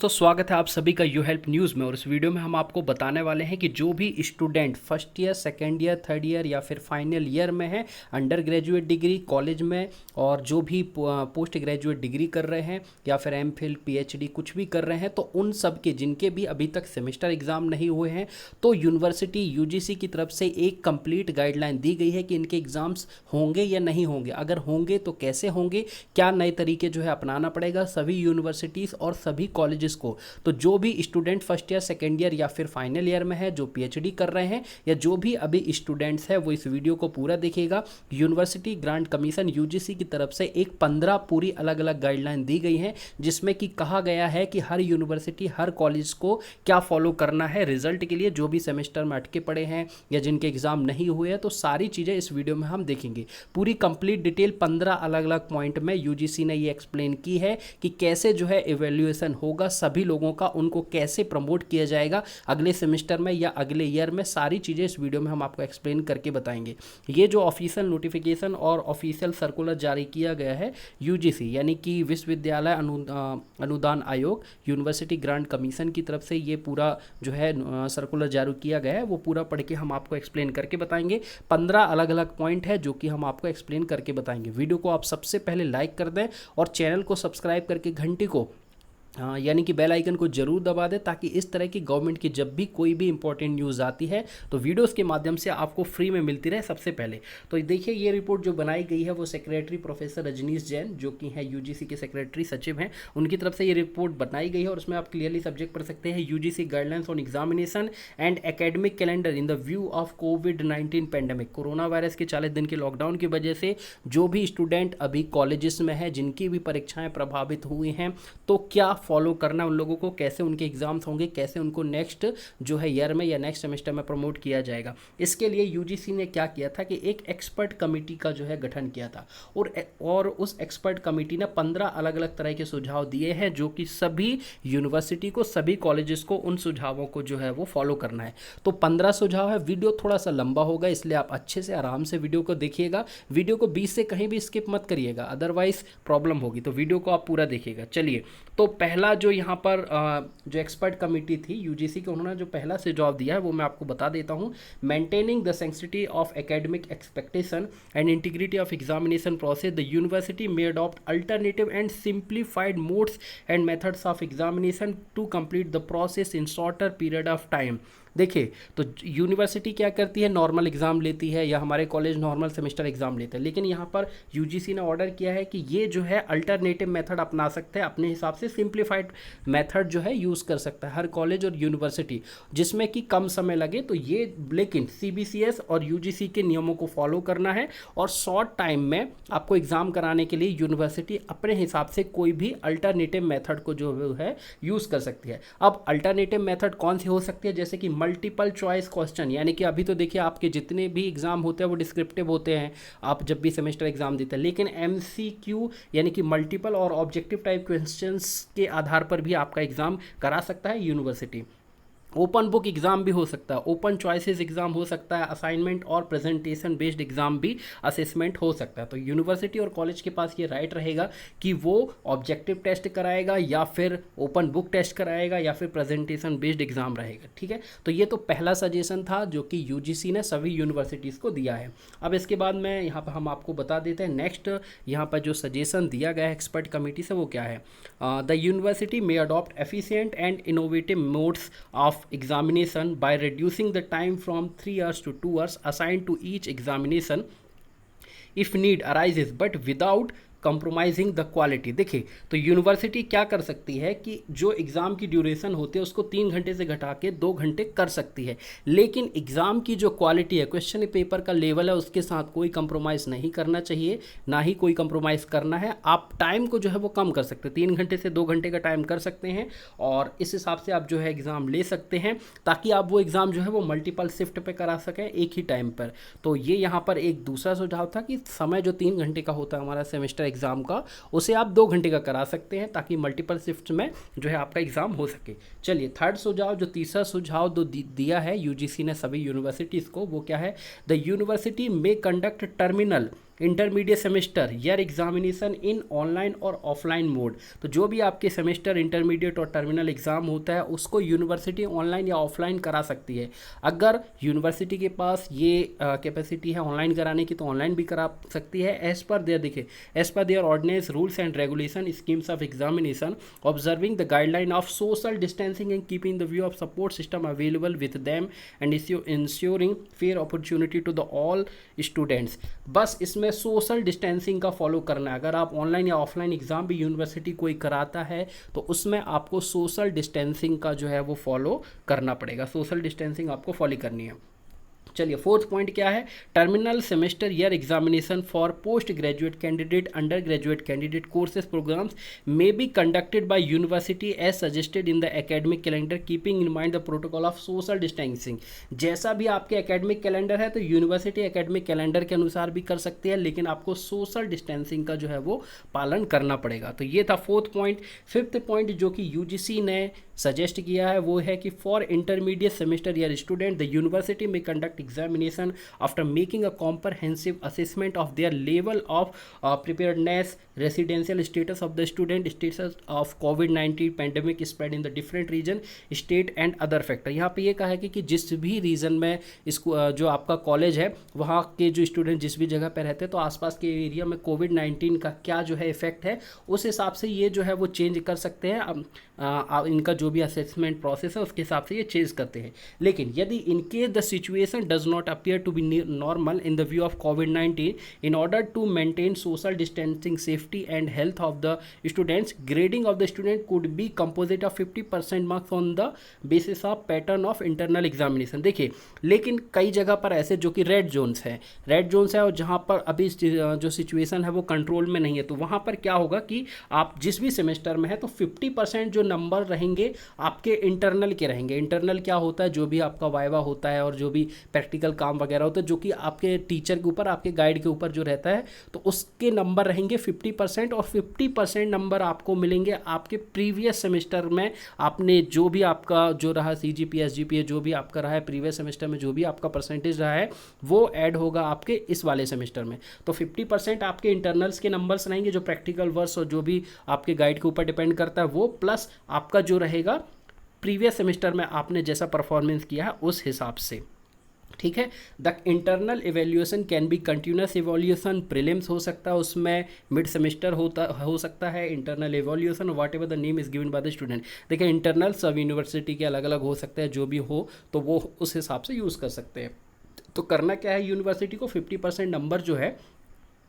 दोस्तों, स्वागत है आप सभी का यू हेल्प न्यूज़ में। और इस वीडियो में हम आपको बताने वाले हैं कि जो भी student first year, second year, third year या फिर फाइनल ईयर में है अंडर ग्रेजुएट डिग्री कॉलेज में, और जो भी पोस्ट ग्रेजुएट डिग्री कर रहे हैं या फिर एमफिल पीएचडी कुछ भी कर रहे हैं, तो उन सब के जिनके भी अभी तक सेमेस्टर एग्ज़ाम नहीं हुए हैं, तो यूनिवर्सिटी यूजीसी की तरफ से एक कंप्लीट गाइडलाइन दी गई है कि इनके एग्ज़ाम्स होंगे या नहीं होंगे। अगर होंगे तो कैसे होंगे, क्या नए तरीके जो है अपनाना पड़ेगा सभी यूनिवर्सिटीज़ और सभी कॉलेजेस को। तो जो भी student first year, second year या फिर फाइनल ईयर में है, जो पीएचडी कर रहे हैं या जो भी अभी स्टूडेंट्स हैं, वो इस वीडियो को पूरा देखिएगा। यूनिवर्सिटी ग्रांट कमीशन यूजीसी की तरफ से एक 15 पूरी अलग अलग गाइडलाइन दी गई हैं, जिसमें कि कहा गया है कि हर यूनिवर्सिटी, हर कॉलेज को क्या फॉलो करना है रिजल्ट के लिए। जो भी सेमेस्टर में अटके पड़े हैं या जिनके एग्जाम नहीं हुए हैं, तो सारी चीज़ें इस वीडियो में हम देखेंगे। पूरी कंप्लीट डिटेल 15 अलग अलग पॉइंट में यूजीसी ने ये एक्सप्लेन की है कि कैसे जो है इवैल्यूएशन होगा सभी लोगों का, उनको कैसे प्रमोट किया जाएगा अगले सेमेस्टर में या अगले ईयर में। सारी चीज़ें इस वीडियो में हम आपको एक्सप्लेन करके बताएंगे। ये जो ऑफिशियल नोटिफिकेशन और ऑफिशियल सर्कुलर जारी किया गया है यूजीसी यानी कि विश्वविद्यालय अनुदान आयोग, यूनिवर्सिटी ग्रांट कमीशन की तरफ से ये पूरा जो है सर्कुलर जारी किया गया है, वो पूरा पढ़ के हम आपको एक्सप्लेन करके बताएंगे। 15 अलग अलग पॉइंट है जो कि हम आपको एक्सप्लेन करके बताएंगे। वीडियो को आप सबसे पहले लाइक कर दें और चैनल को सब्सक्राइब करके घंटी को यानी कि बेल आइकन को जरूर दबा दें, ताकि इस तरह की गवर्नमेंट की जब भी कोई भी इंपॉर्टेंट न्यूज़ आती है तो वीडियोस के माध्यम से आपको फ्री में मिलती रहे सबसे पहले। तो देखिए, ये रिपोर्ट जो बनाई गई है वो सेक्रेटरी प्रोफेसर रजनीश जैन, जो कि है यूजीसी के सेक्रेटरी सचिव हैं, उनकी तरफ से ये रिपोर्ट बनाई गई है। और उसमें आप क्लियरली सब्जेक्ट पढ़ सकते हैं, UGC guidelines on examination and academic calendar in the view of covid pandemic. Corona virus के 40 दिन के लॉकडाउन की वजह से जो भी स्टूडेंट अभी कॉलेजेस में है, जिनकी भी परीक्षाएं प्रभावित हुई हैं, तो क्या फॉलो करना उन लोगों को, कैसे उनके एग्जाम्स होंगे, कैसे उनको नेक्स्ट जो है ईयर में या नेक्स्ट सेमेस्टर में प्रमोट किया जाएगा। इसके लिए यूजीसी ने क्या किया था कि एक एक्सपर्ट कमेटी का जो है गठन किया था, और उस एक्सपर्ट कमेटी ने 15 अलग अलग तरह के सुझाव दिए हैं, जो कि सभी यूनिवर्सिटी को, सभी कॉलेजेस को उन सुझावों को जो है वो फॉलो करना है। तो 15 सुझाव है। वीडियो थोड़ा सा लंबा होगा, इसलिए आप अच्छे से आराम से वीडियो को देखिएगा। वीडियो को बीच से कहीं भी स्किप मत करिएगा, अदरवाइज प्रॉब्लम होगी। तो वीडियो को आप पूरा देखिएगा। चलिए, तो पहला जो यहाँ पर जो एक्सपर्ट कमेटी थी यूजीसी के, उन्होंने जो पहला सुझाव दिया है वो मैं आपको बता देता हूँ। Maintaining the sensitivity of academic expectation and integrity of examination process, the university may adopt alternative and simplified modes and methods of examination to complete the process in shorter period of time. देखिए, तो university क्या करती है, normal exam लेती है, या हमारे college normal semester exam लेते हैं, लेकिन यहाँ पर यूजीसी ने ऑर्डर किया है कि ये जो है अल्टरनेटिव मेथड अपना सकते हैं, अपने हिसाब से सिंप्लीफाइड मेथड जो है यूज़ कर सकता है हर कॉलेज और यूनिवर्सिटी, जिसमें कि कम समय लगे। तो ये लेकिन सीबीसीएस और यूजीसी के नियमों को फॉलो करना है, और शॉर्ट टाइम में आपको एग्ज़ाम कराने के लिए यूनिवर्सिटी अपने हिसाब से कोई भी अल्टरनेटिव मेथड को जो है यूज़ कर सकती है। अब अल्टरनेटिव मेथड कौन सी हो सकती है, जैसे कि मल्टीपल चॉइस क्वेश्चन, यानी कि अभी तो देखिए आपके जितने भी एग्जाम होते हैं वो डिस्क्रिप्टिव होते हैं, आप जब भी सेमेस्टर एग्जाम देते हैं, लेकिन एमसीक्यू यानी कि मल्टीपल और ऑब्जेक्टिव टाइप क्वेश्चंस के आधार पर भी आपका एग्जाम करा सकता है यूनिवर्सिटी। ओपन बुक एग्ज़ाम भी हो सकता है, ओपन चॉइसेस एग्ज़ाम हो सकता है, असाइनमेंट और प्रेजेंटेशन बेस्ड एग्ज़ाम भी असेसमेंट हो सकता है। तो यूनिवर्सिटी और कॉलेज के पास ये राइट रहेगा कि वो ऑब्जेक्टिव टेस्ट कराएगा या फिर ओपन बुक टेस्ट कराएगा या फिर प्रेजेंटेशन बेस्ड एग्ज़ाम रहेगा। ठीक है, तो ये तो पहला सजेशन था जो कि यूजीसी ने सभी यूनिवर्सिटीज़ को दिया है। अब इसके बाद में यहाँ पर हम आपको बता देते हैं नेक्स्ट यहाँ पर जो सजेशन दिया गया है एक्सपर्ट कमेटी से, वो क्या है। The university may adopt efficient and innovative modes of examination by reducing the time from 3 hours to 2 hours assigned to each examination if need arises, but without compromising the quality. देखिए, तो university क्या कर सकती है कि जो exam की duration होती है उसको 3 घंटे से घटा के 2 घंटे कर सकती है, लेकिन एग्ज़ाम की जो क्वालिटी है, क्वेश्चन पेपर का लेवल है, उसके साथ कोई कंप्रोमाइज़ नहीं करना चाहिए, ना ही कोई कंप्रोमाइज़ करना है। आप टाइम को जो है वो कम कर सकते हैं, 3 घंटे से 2 घंटे का टाइम कर सकते हैं, और इस हिसाब से आप जो है एग्ज़ाम ले सकते हैं, ताकि आप वो एग्ज़ाम जो है वो मल्टीपल शिफ्ट पे करा सकें एक ही टाइम पर। तो ये यहाँ पर एक दूसरा सुझाव था कि समय जो 3 घंटे का होता है हमारा सेमेस्टर एग्जाम का, उसे आप 2 घंटे का करा सकते हैं, ताकि मल्टीपल शिफ्ट में जो है आपका एग्जाम हो सके। चलिए, थर्ड सुझाव, जो तीसरा सुझाव दिया है यूजीसी ने सभी यूनिवर्सिटीज़ को, वो क्या है। द यूनिवर्सिटी में conduct terminal intermediate semester year examination in online और ऑफलाइन मोड। तो जो भी आपके सेमेस्टर, इंटरमीडिएट और टर्मिनल एग्जाम होता है उसको यूनिवर्सिटी ऑनलाइन या ऑफलाइन करा सकती है। अगर यूनिवर्सिटी के पास ये कैपेसिटी है ऑनलाइन कराने की तो ऑनलाइन भी करा सकती है, एज पर देयर, देखिए, as per their ordinance, rules and regulation, schemes of examination, observing the guideline of social distancing and keeping the view of support system available with them and ensuring fair opportunity to the all students. बस इसमें social distancing का follow करना है। अगर आप online या offline exam भी university कोई कराता है तो उसमें आपको सोशल डिस्टेंसिंग का जो है वो फॉलो करना पड़ेगा, सोशल डिस्टेंसिंग आपको फॉलो करनी है। चलिए, फोर्थ पॉइंट क्या है? Terminal semester year examination for post graduate candidate, under graduate candidate courses programmes may be conducted by university as suggested in the academic calendar keeping in mind the protocol of social distancing. जैसा भी आपके academic calendar है तो university academic calendar के अनुसार भी कर सकती है, लेकिन आपको सोशल डिस्टेंसिंग का जो है वो पालन करना पड़ेगा। तो ये था फोर्थ पॉइंट। फिफ्थ पॉइंट जो कि यूजीसी ने सजेस्ट किया है वो है कि for intermediate semester year student the university में conduct examination after making a comprehensive assessment of their level of preparedness, residential status of the student, status of COVID-19 pandemic spread in the different region, state and other factor। यहाँ पे ये कहा है कि जिस भी reason में इसको जो आपका कॉलेज है वहाँ के जो स्टूडेंट जिस भी जगह पे रहते हैं तो आसपास के एरिया में कोविड-19 का क्या जो है इफेक्ट है उस हिसाब से ये जो है वो चेंज कर सकते हैं। इनका जो भी असेसमेंट प्रोसेस है उसके हिसाब से ये चेंज करते हैं। लेकिन यदि in case the situation does not appear to be normal in the view of COVID-19, in order to maintain social distancing, safety and health of the students, grading of the student could be composite of 50% marks on the basis of pattern of internal examination। देखिए, लेकिन कई जगह पर ऐसे जो कि red Jones है और जहाँ पर अभी जो सिचुएशन है वो कंट्रोल में नहीं है, तो वहाँ पर क्या होगा कि आप जिस भी सेमेस्टर में है तो 50% जो नंबर रहेंगे आपके इंटरनल के रहेंगे। इंटरनल क्या होता है? जो भी आपका वाइवा होता है और जो भी प्रैक्टिकल काम वगैरह होता है जो कि आपके टीचर के ऊपर, आपके गाइड के ऊपर जो रहता है, तो उसके नंबर रहेंगे 50% और 50% नंबर आपको मिलेंगे आपके प्रीवियस सेमेस्टर में। आपने जो भी आपका जो रहा CGPA SGPA जो भी आपका रहा है प्रीवियस सेमेस्टर में, जो भी आपका परसेंटेज रहा है वो ऐड होगा आपके इस वाले सेमेस्टर में। तो 50% आपके इंटरनल्स के नंबर्स रहेंगे जो प्रैक्टिकल वर्स और जो भी आपके गाइड के ऊपर डिपेंड करता है वो, प्लस आपका जो रहेगा प्रीवियस सेमेस्टर में आपने जैसा परफॉर्मेंस किया है उस हिसाब से। ठीक है। The internal evaluation can be continuous evaluation, prelims हो सकता है उसमें, मिड सेमेस्टर हो सकता है internal evaluation, what ever the name is given by the student. देखिए, इंटरनल सब यूनिवर्सिटी के अलग अलग हो सकते हैं, जो भी हो तो वो उस हिसाब से यूज़ कर सकते हैं। तो करना क्या है, यूनिवर्सिटी को 50% नंबर जो है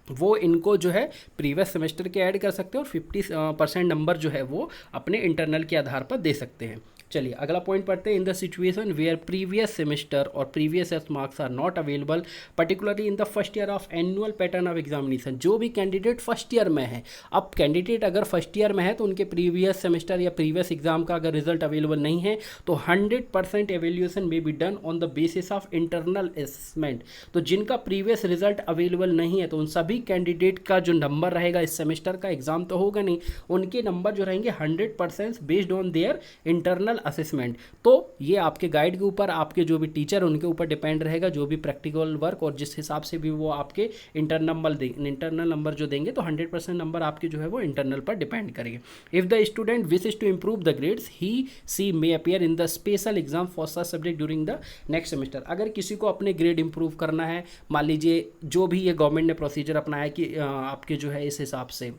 वो इनको जो है प्रीवियस सेमेस्टर के ऐड कर सकते हैं और 50% नंबर जो है वो अपने इंटरनल के आधार पर दे सकते हैं। चलिए अगला पॉइंट पढ़ते हैं। In the situation where previous semester और previous marks are not available particularly in the first year of annual pattern of examination. जो भी कैंडिडेट फर्स्ट ईयर में है, अब कैंडिडेट अगर फर्स्ट ईयर में है तो उनके प्रीवियस सेमेस्टर या प्रीवियस एग्जाम का अगर रिजल्ट अवेलेबल नहीं है तो 100% evaluation may be done on the basis of internal assessment. तो जिनका प्रीवियस रिजल्ट अवेलेबल नहीं है तो उन सभी कैंडिडेट का जो नंबर रहेगा, इस सेमेस्टर का एग्जाम तो होगा नहीं, उनके नंबर जो रहेंगे 100% based on their internal assessment. तो ये आपके गाइड के ऊपर, आपके जो भी टीचर उनके ऊपर डिपेंड रहेगा, जो भी प्रैक्टिकल वर्क और जिस हिसाब से भी वो आपके इंटरनल नंबर जो देंगे तो 100% नंबर आपके जो है वो इंटरनल पर डिपेंड करेंगे। If the student wishes to improve the grades he she may appear in the special exam for such subject during the next semester. अगर किसी को अपने ग्रेड इंप्रूव करना है, मान लीजिए जो भी ये गवर्नमेंट ने प्रोसीजर अपनाया कि आपके जो है इस हिसाब से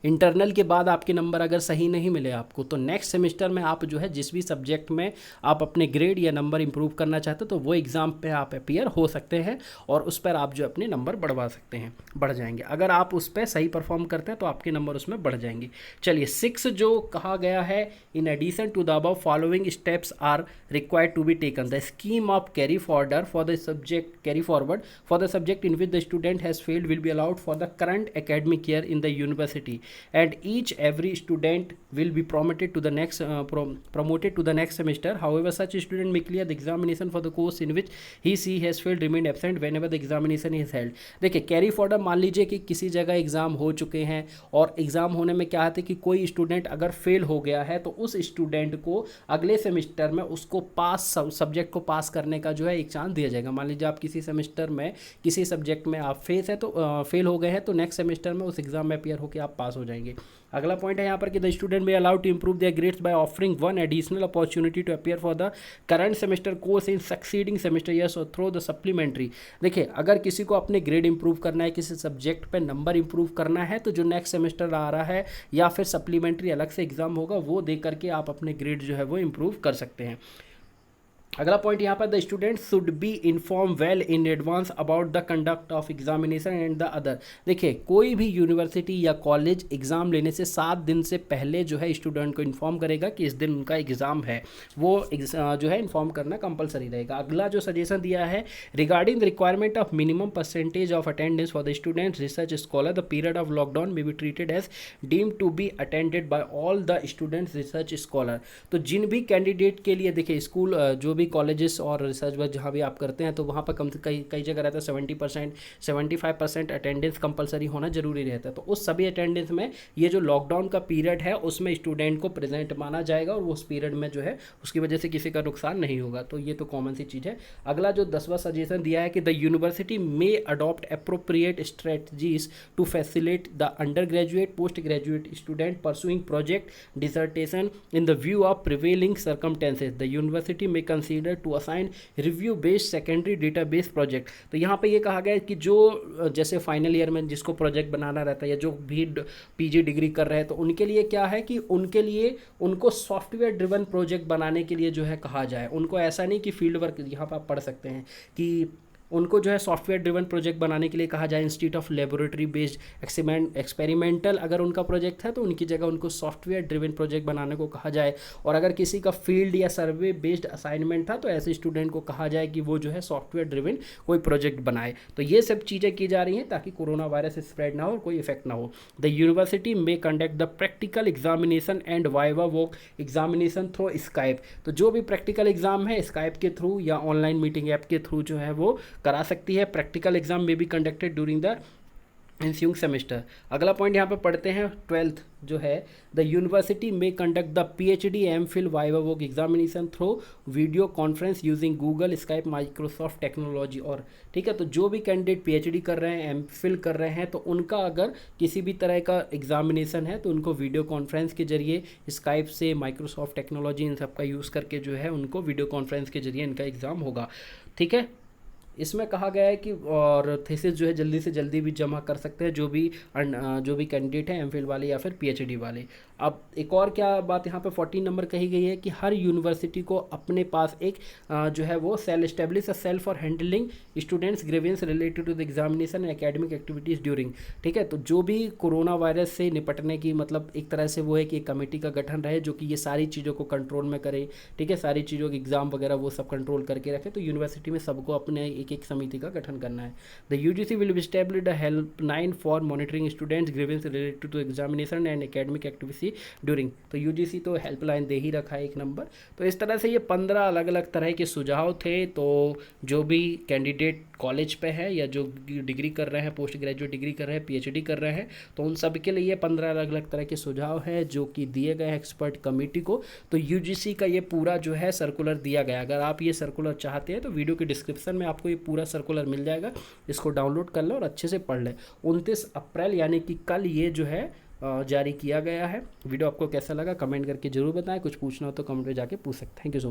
इंटरनल के बाद आपके नंबर अगर सही नहीं मिले आपको तो नेक्स्ट सेमेस्टर में आप जो है जिस भी सब्जेक्ट में आप अपने ग्रेड या नंबर इंप्रूव करना चाहते हो तो वो एग्ज़ाम पे आप अपीयर हो सकते हैं और उस पर आप जो अपने नंबर बढ़वा सकते हैं, बढ़ जाएंगे। अगर आप उस पर सही परफॉर्म करते हैं तो आपके नंबर उसमें बढ़ जाएंगे। चलिए 6 जो कहा गया है, in addition to the above following steps are required to be taken the scheme of carry forward for the subject in which the student has failed will be allowed for the current academic year in the university and each every student will be promoted to the next promoted to the next semester. However, such student may clear the examination for the course in which he has failed remain absent whenever the examination is held. देखिए carry forward मान लीजिए कि किसी जगह exam हो चुके हैं और एग्जाम होने में क्या है कि कोई स्टूडेंट अगर फेल हो गया है तो उस स्टूडेंट को अगले सेमेस्टर में उसको पास सब्जेक्ट को पास करने का जो है एक चांस दिया जाएगा। मान लीजिए आप किसी सेमेस्टर में किसी सब्जेक्ट में आप फेल हो गए हैं तो नेक्स्ट सेमेस्टर में उस एग्जाम में अपियर होकर आप पास हो जाएंगे। अगला पॉइंट है यहाँ पर कि the student may allowed to improve their grades by offering one additional opportunity to appear for the current semester course in succeeding semester yes or through the supplementary. देखिए अगर किसी को अपने ग्रेड इंप्रूव करना है, किसी सब्जेक्ट पे number improve करना है तो जो नेक्स्ट सेमेस्टर आ रहा है या फिर सप्लीमेंट्री अलग से एग्जाम होगा वो दे करके आप अपने ग्रेड जो है वो इंप्रूव कर सकते हैं। अगला पॉइंट यहाँ पर the student should be inform well in advance about the conduct of examination and the other. देखिए कोई भी यूनिवर्सिटी या कॉलेज एग्ज़ाम लेने से 7 दिन से पहले जो है स्टूडेंट को इन्फॉर्म करेगा कि इस दिन उनका एग्ज़ाम है, वो जो है इन्फॉर्म करना कंपलसरी रहेगा। अगला जो सजेशन दिया है regarding the requirement of minimum percentage of attendance for the student research scholar the period of lockdown may be treated as deemed to be attended by all the students research scholar. तो जिन भी candidate के लिए देखिए school जो भी colleges और research work जहाँ भी आप करते हैं तो वहाँ पर कई जगह रहता है 70% 75% अटेंडेंस कंपलसरी होना जरूरी रहता है। तो उस सभी अटेंडेंस में ये जो लॉकडाउन का पीरियड है उसमें स्टूडेंट को प्रेजेंट माना जाएगा और उस पीरियड में जो है उसकी वजह से किसी का नुकसान नहीं होगा। तो ये तो कॉमन सी चीज़ है। अगला जो 10वां सजेशन दिया है कि the university may adopt appropriate strategies to facilitate the undergraduate postgraduate student pursuing project dissertation in the view of prevailing circumstances. The university may consider to assign review based secondary database project. तो यहाँ पे ये कहा गया है कि जो जैसे फाइनल ईयर में जिसको प्रोजेक्ट बनाना रहता है या जो भी पीजी डिग्री कर रहे हैं तो उनके लिए क्या है कि उनके लिए उनको सॉफ्टवेयर ड्रिवन प्रोजेक्ट बनाने के लिए जो है कहा जाए। उनको ऐसा नहीं कि फील्ड वर्क यहाँ पर आप पढ़ सकते हैं कि उनको जो है सॉफ्टवेयर ड्रिवन प्रोजेक्ट बनाने के लिए कहा जाए institute of laboratory based experimental अगर उनका प्रोजेक्ट है तो उनकी जगह उनको सॉफ्टवेयर ड्रिवन प्रोजेक्ट बनाने को कहा जाए। और अगर किसी का फील्ड या सर्वे बेस्ड असाइनमेंट था तो ऐसे स्टूडेंट को कहा जाए कि वो जो है सॉफ्टवेयर ड्रिवन कोई प्रोजेक्ट बनाए। तो ये सब चीज़ें की जा रही हैं ताकि कोरोना वायरस स्प्रेड ना हो और कोई इफेक्ट ना हो। द यूनिवर्सिटी में conduct the practical examination and viva walk examination through Skype. तो जो भी प्रैक्टिकल एग्जाम है स्काइप के थ्रू या ऑनलाइन मीटिंग ऐप के थ्रू जो है वो करा सकती है। प्रैक्टिकल एग्जाम में भी कंडक्टेड ड्यूरिंग द इंस्यूइंग सेमेस्टर। अगला पॉइंट यहाँ पे पढ़ते हैं 12th जो है द यूनिवर्सिटी में conduct the PhD MPhil viva walk examination through video conference using Google Skype Microsoft technology. और ठीक है तो जो भी कैंडिडेट पीएचडी कर रहे हैं एमफिल कर रहे हैं तो उनका अगर किसी भी तरह का एग्जामिनेशन है तो उनको वीडियो कॉन्फ्रेंस के जरिए स्काइप से माइक्रोसॉफ्ट टेक्नोलॉजी इन सब का यूज़ करके जो है उनको वीडियो कॉन्फ्रेंस के जरिए इनका एग्ज़ाम होगा। ठीक है इसमें कहा गया है कि और थीसिस जो है जल्दी से जल्दी भी जमा कर सकते हैं जो भी कैंडिडेट हैं एमफिल वाले या फिर पीएचडी वाले। अब एक और क्या बात यहाँ पे 14 नंबर कही गई है कि हर यूनिवर्सिटी को अपने पास एक जो है वो cell establish a cell for handling students grievance related to the examination and academic activities during. ठीक है तो जो भी कोरोना वायरस से निपटने की मतलब एक तरह से वो है कि एक कमेटी का गठन रहे जो कि ये सारी चीज़ों को कंट्रोल में करे। ठीक है सारी चीज़ों के एग्जाम वगैरह वो सब कंट्रोल करके रखे। तो यूनिवर्सिटी में सबको अपने एक समिति का गठन करना है। The UGC will establish a helpline for monitoring students grievance related to examination and academic activity during. तो यूजीसी तो हेल्पलाइन दे ही रखा है 1 नंबर। तो इस तरह से ये 15 अलग अलग तरह के सुझाव थे। तो जो भी कैंडिडेट कॉलेज पे है या जो डिग्री कर रहे हैं पोस्ट ग्रेजुएट डिग्री कर रहे हैं पीएचडी कर रहे हैं तो उन सब के लिए ये 15 अलग अलग तरह के सुझाव है जो कि दिए गए हैं एक्सपर्ट कमेटी को। तो यूजीसी का ये पूरा जो है सर्कुलर दिया गया। अगर आप ये सर्कुलर चाहते हैं तो वीडियो के डिस्क्रिप्शन में आपको ये पूरा सर्कुलर मिल जाएगा। इसको डाउनलोड कर लो और अच्छे से पढ़ लें। 29 अप्रैल यानी कि कल ये जो है जारी किया गया है। वीडियो आपको कैसा लगा कमेंट करके जरूर बताएं। कुछ पूछना हो तो कमेंट में जाके पूछ सकते हैं। Thank you so much.